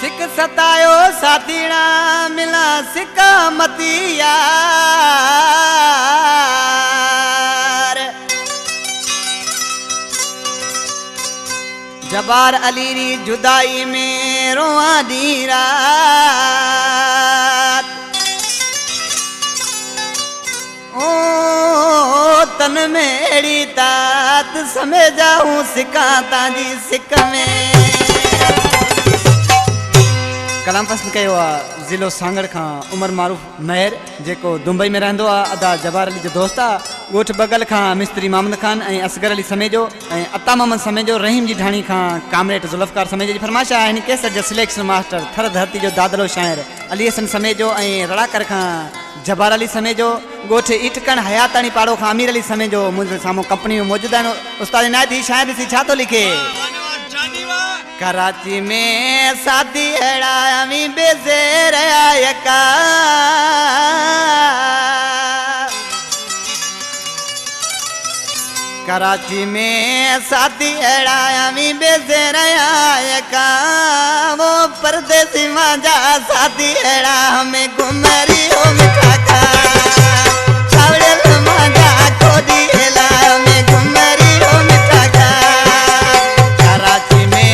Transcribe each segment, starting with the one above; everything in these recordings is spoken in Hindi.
सिक सतायो साथीड़ा मिला सिका मती यार जबार अली री जुदाई में रोआ दी रात ओ तन में एड़ी तात समय जाऊं सिका ताजी सिक में कलाम पसंद कयो ज़िलो सांगड़ खां उमर मारूफ महर जेको दुबई में रहंदो अदा जबार अली जो दोस्त गोठ बगल खां मिस्त्री मामद खान ऐं असगर अली समेजो ऐं अता मोहम्मद समेजो रहीम जी ढाणी खां कामरेड जुल्फकार समेजो जी फरमाइश आहे हिन केसर जो सिलेक्शन मास्टर थर धरती जो दादलो शाइर अली हसन समेजो ऐं रड़ाकर खां जबार अली समेजो गोठ इटकण हयातानी पाड़ो खां अमीर अली समेजो मुझे सामो कंपनी में मौजूद आहिनि उस्ताद इनायत ही शायद सी छा तो लिखे कराची में शादी अड़ा अमी बेज़ेर आयका कराची में शादी अड़ा अमी बेज़ेर आयका वो परदेसी मांझा शादी अड़ा हमें घुमरी हो मिठा का चावड़ेल मांझा खोदी एला हमें घुमरी हो मिठा का कराची में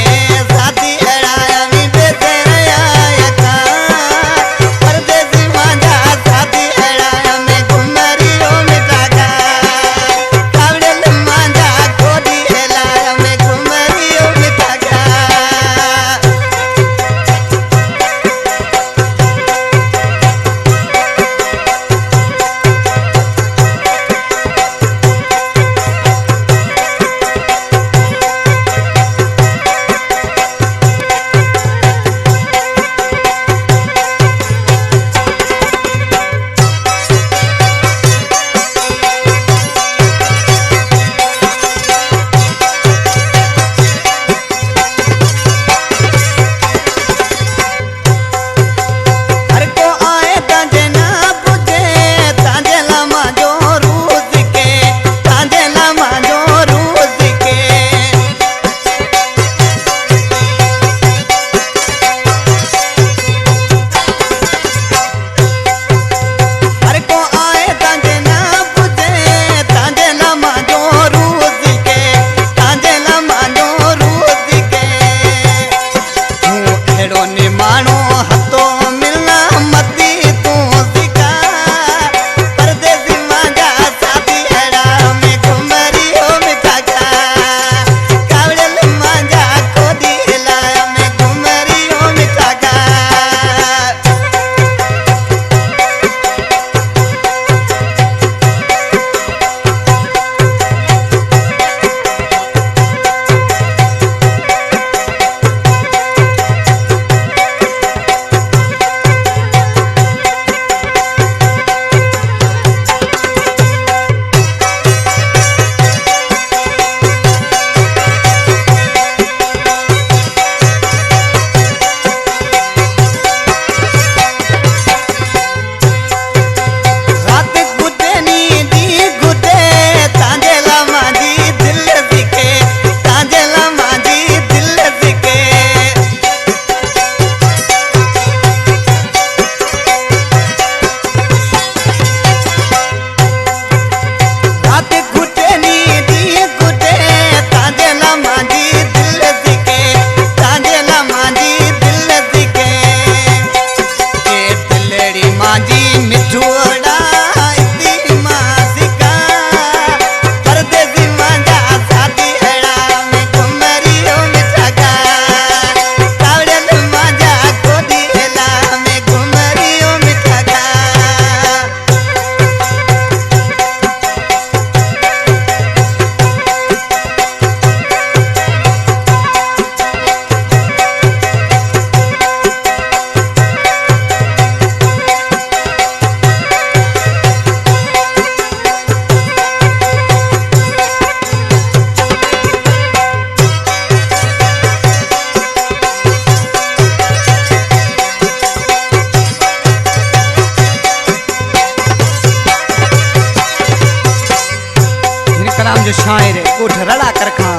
जो शायर कोठ रड़ा कर खां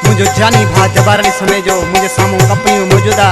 मुझो जानी भा जबार अली समेजो मुझे सामू कंपनी में मौजूदा